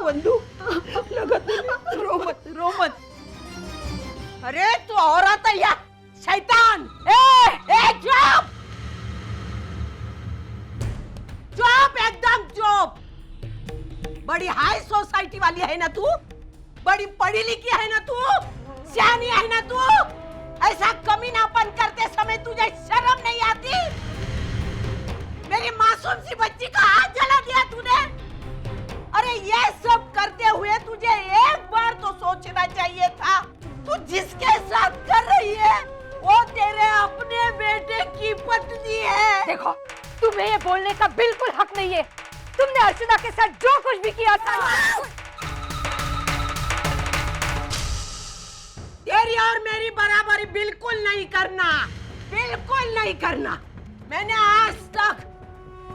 वंदू, लगा तूने। रो मत, रो मत। अरे तू औरत है या शैतान? चुप चुप, एकदम चुप। बड़ी हाई सोसाइटी वाली है ना तू? बड़ी पढ़ी लिखी है ना तू? सियानी है ना तू? ऐसा कमीनापन करते समय तुझे शर्म नहीं आती? मेरी मासूम सी बच्ची का हाथ जला दिया तूने। अरे ये सब करते हुए तुझे एक बार तो सोचना चाहिए था, तू जिसके साथ कर रही है वो तेरे अपने बेटे की पत्नी है। देखो, तुम्हें ये बोलने का बिल्कुल हक नहीं है। तुमने अर्चना के साथ जो कुछ भी किया था, तेरी और मेरी बराबरी बिल्कुल नहीं करना, बिल्कुल नहीं करना। मैंने आज तक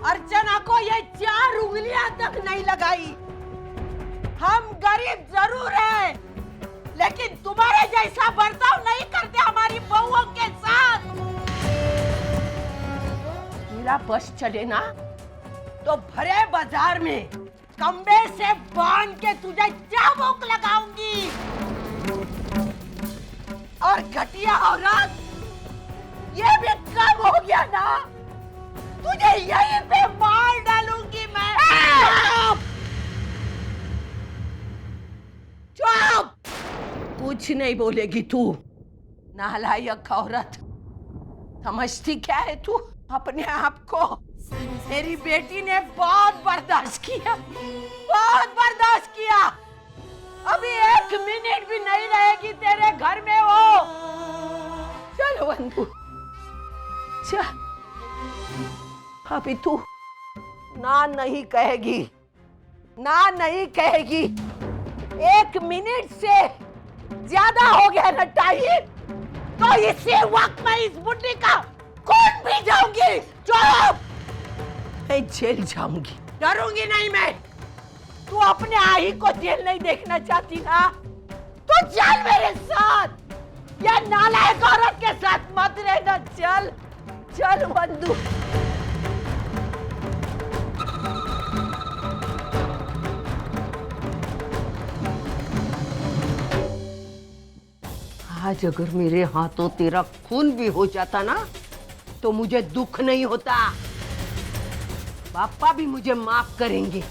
अर्चना को ये 4 उंगलियां तक नहीं लगाई। हम गरीब जरूर हैं, लेकिन तुम्हारे जैसा बर्ताव नहीं करते हमारी बहुओं के साथ। मेरा बस चले ना तो भरे बाजार में कंबे से बांध के तुझे चाबुक लगाऊंगी। और घटिया औरत, ये भी कम हो गया ना? तुझे यहीं पे मार डालूंगी मैं। चुप! कुछ नहीं बोलेगी तू, नालायक औरत। समझती क्या है तू अपने आप को? मेरी बेटी ने बहुत बर्दाश्त किया, बहुत बर्दाश्त किया। अभी 1 मिनट भी नहीं रहेगी तेरे घर में वो। चल वंदू, चल। अभी तू ना नहीं कहेगी, ना नहीं कहेगी। 1 मिनट से ज्यादा हो गया ना टाइम, तो इसी वक्त मैं इस बुड्ढी का खून पी जाऊंगी। चुप! मैं जेल जाऊंगी, डरूंगी नहीं मैं। तू अपने आई को जेल नहीं देखना चाहती ना, तो चल मेरे साथ। या नालायक औरत के साथ मत रहना। चल चल वंदू। आज अगर मेरे हाथों तेरा खून भी हो जाता ना, तो मुझे दुख नहीं होता। बापा भी मुझे माफ करेंगे,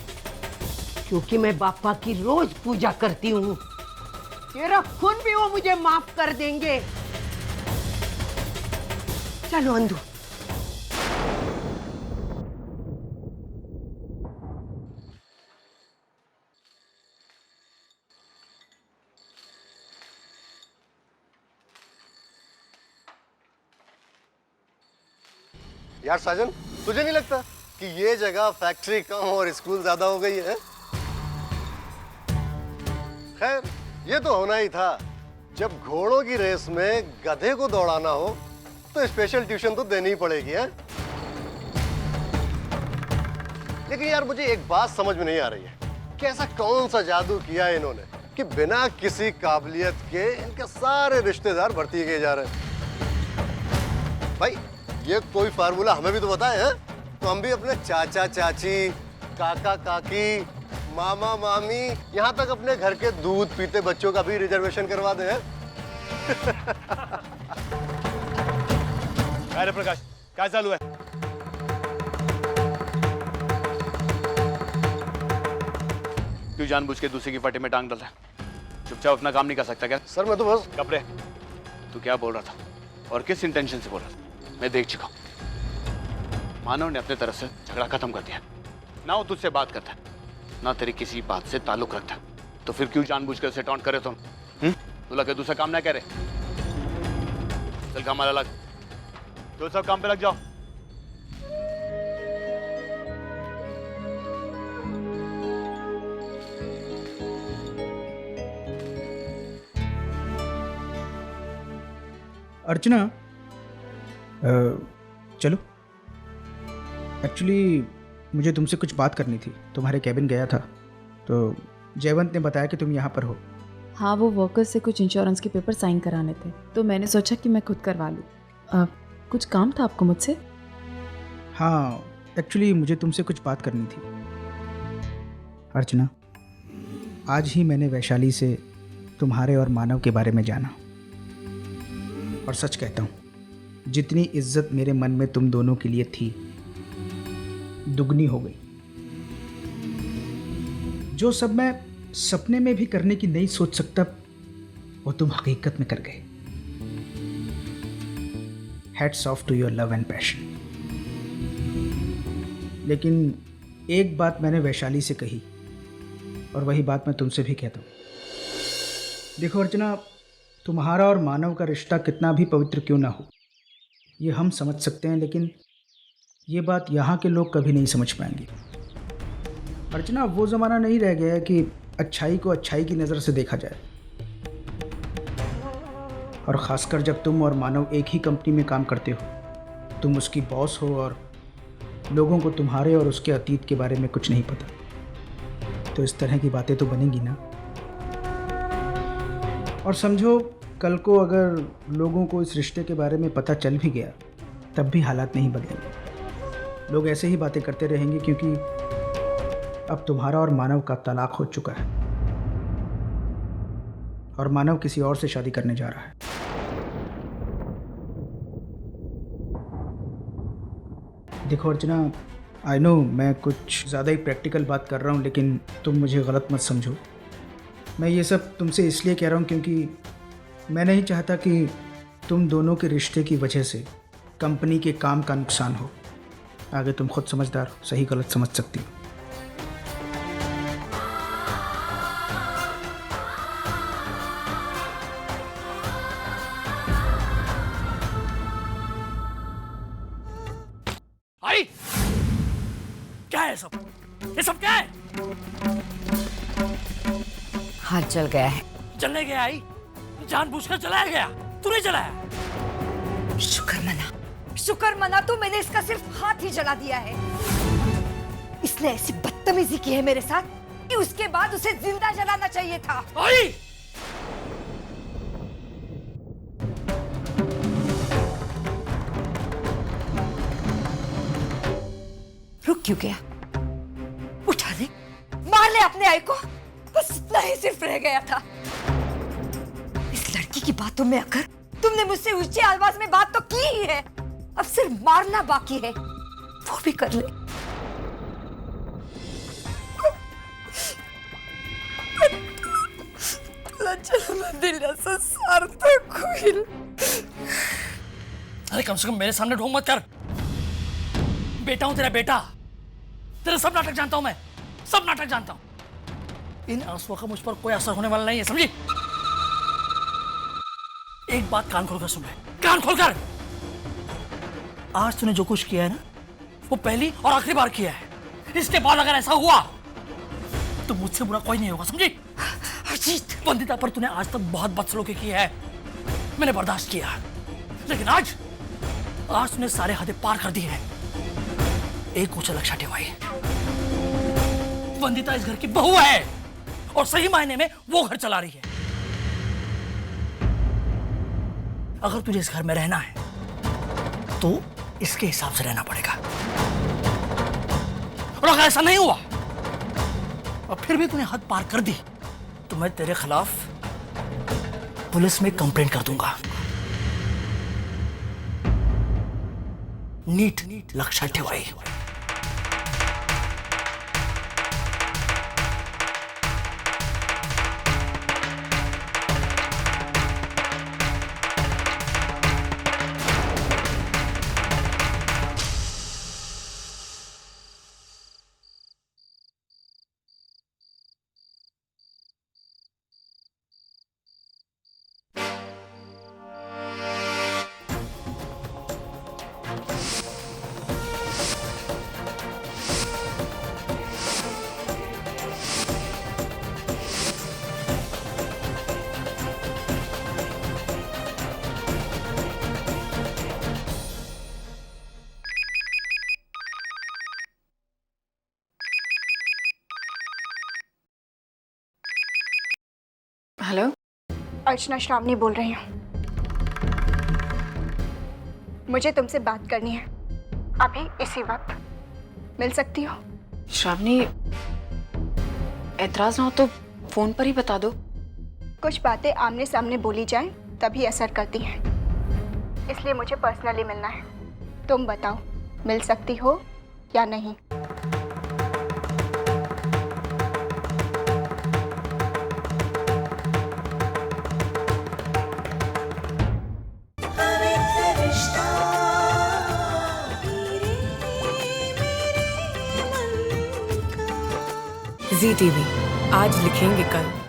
क्योंकि मैं बापा की रोज पूजा करती हूँ। तेरा खून भी वो मुझे माफ कर देंगे। चलो अंधू। यार साजन, तुझे नहीं लगता कि ये जगह फैक्ट्री कम और स्कूल ज्यादा हो गई है? खैर, ये तो होना ही था। जब घोड़ों की रेस में गधे को दौड़ाना हो तो स्पेशल ट्यूशन तो देनी ही पड़ेगी है? लेकिन यार मुझे एक बात समझ में नहीं आ रही है कि ऐसा कौन सा जादू किया है इन्होंने कि बिना किसी काबिलियत के इनके सारे रिश्तेदार भर्ती किए जा रहे हैं। भाई ये कोई फार्मूला हमें भी तो बताए हैं, तो हम भी अपने चाचा चाची, काका काकी, मामा मामी, यहाँ तक अपने घर के दूध पीते बच्चों का भी रिजर्वेशन करवा दें। अरे प्रकाश, क्या चालू है? क्यों जानबूझ के दूसरे की फटे में टांग डाल रहा है? चुपचाप अपना काम नहीं कर सकता क्या? सर मैं तो बस कपड़े, तू क्या बोल रहा था और किस इंटेंशन से बोल रहा था? मैं देख चुका हूं। मानव ने अपने तरफ से झगड़ा खत्म कर दिया। ना वो तुझसे बात करता है, ना तेरी किसी बात से ताल्लुक रखता। तो फिर क्यों जानबूझ कर उसे टॉन्ट करे तुम? तू लगे दूसरा काम ना करे। चल काम वाला लग, तो सब काम पे लग जाओ। अर्चना, चलो। एक्चुअली मुझे तुमसे कुछ बात करनी थी। तुम्हारे कैबिन गया था तो जयवंत ने बताया कि तुम यहाँ पर हो। हाँ, वो वर्कर्स से कुछ इंश्योरेंस के पेपर साइन कराने थे, तो मैंने सोचा कि मैं खुद करवा लूँ। कुछ काम था आपको मुझसे? हाँ, एक्चुअली मुझे तुमसे कुछ बात करनी थी। अर्चना, आज ही मैंने वैशाली से तुम्हारे और मानव के बारे में जाना, और सच कहता हूँ, जितनी इज्जत मेरे मन में तुम दोनों के लिए थी दुगनी हो गई। जो सब मैं सपने में भी करने की नहीं सोच सकता वो तुम हकीकत में कर गए। Hats off to your love and passion. लेकिन एक बात मैंने वैशाली से कही और वही बात मैं तुमसे भी कहता हूँ। देखो अर्चना, तुम्हारा और मानव का रिश्ता कितना भी पवित्र क्यों ना हो, ये हम समझ सकते हैं, लेकिन ये बात यहाँ के लोग कभी नहीं समझ पाएंगे। अर्चना, वो ज़माना नहीं रह गया है कि अच्छाई को अच्छाई की नज़र से देखा जाए, और ख़ासकर जब तुम और मानव एक ही कंपनी में काम करते हो, तुम उसकी बॉस हो और लोगों को तुम्हारे और उसके अतीत के बारे में कुछ नहीं पता, तो इस तरह की बातें तो बनेंगी ना। और समझो कल को अगर लोगों को इस रिश्ते के बारे में पता चल भी गया तब भी हालात नहीं बदलेंगे। लोग ऐसे ही बातें करते रहेंगे क्योंकि अब तुम्हारा और मानव का तलाक हो चुका है और मानव किसी और से शादी करने जा रहा है। देखो अर्चना, आई नो मैं कुछ ज़्यादा ही प्रैक्टिकल बात कर रहा हूँ, लेकिन तुम मुझे गलत मत समझो। मैं ये सब तुमसे इसलिए कह रहा हूँ क्योंकि मैं नहीं चाहता कि तुम दोनों के रिश्ते की वजह से कंपनी के काम का नुकसान हो। आगे तुम खुद समझदार हो, सही गलत समझ सकती हो। आई, क्या है सब? ये सब क्या है? हाथ जल गया है। जलने गया आई? जानबूझकर जलाया गया? तू नहीं जलाया? शुक्र मना तो मैंने इसका सिर्फ हाथ ही जला दिया है। इसने ऐसी बदतमीजी की है मेरे साथ कि उसके बाद उसे जिंदा जलाना चाहिए था। आई! रुक क्यों गया? उठा ले, मार ले अपने आई को। बस इतना ही सिर्फ रह गया था। इस लड़की की बातों में आकर तुमने मुझसे ऊंची आवाज में बात तो की ही है, अब सिर्फ मारना बाकी है, वो भी कर ले। अरे कम से कम मेरे सामने ढोंग मत कर। बेटा हूं तेरा बेटा, तेरे सब नाटक जानता हूं मैं, सब नाटक जानता हूं। इन आंसुओं का मुझ पर कोई असर होने वाला नहीं है, समझी? एक बात कान खोलकर सुन ले, कान खोलकर। आज तूने जो कुछ किया है ना, वो पहली और आखिरी बार किया है। इसके बाद अगर ऐसा हुआ तो मुझसे बुरा कोई नहीं होगा, समझी? अजीत, वंदिता पर तूने आज तक बहुत बदसलूकी की है, मैंने बर्दाश्त किया, लेकिन आज तूने सारे हदें पार कर दी है। एक कुछ लक्ष्य ठेवाई, वंदिता इस घर की बहू है और सही मायने में वो घर चला रही है। अगर तुझे इस घर में रहना है तो इसके हिसाब से रहना पड़ेगा, और अगर ऐसा नहीं हुआ और फिर भी तूने हद पार कर दी तो मैं तेरे खिलाफ पुलिस में कंप्लेंट कर दूंगा। नीट लक्ष्य ठेवाई। हेलो, अर्चना श्रावणी बोल रही हूँ। मुझे तुमसे बात करनी है अभी इसी वक्त, मिल सकती हो? श्रावणी, एतराज ना हो तो फोन पर ही बता दो। कुछ बातें आमने सामने बोली जाएं तभी असर करती हैं, इसलिए मुझे पर्सनली मिलना है। तुम बताओ, मिल सकती हो या नहीं? ZTV, आज लिखेंगे कल।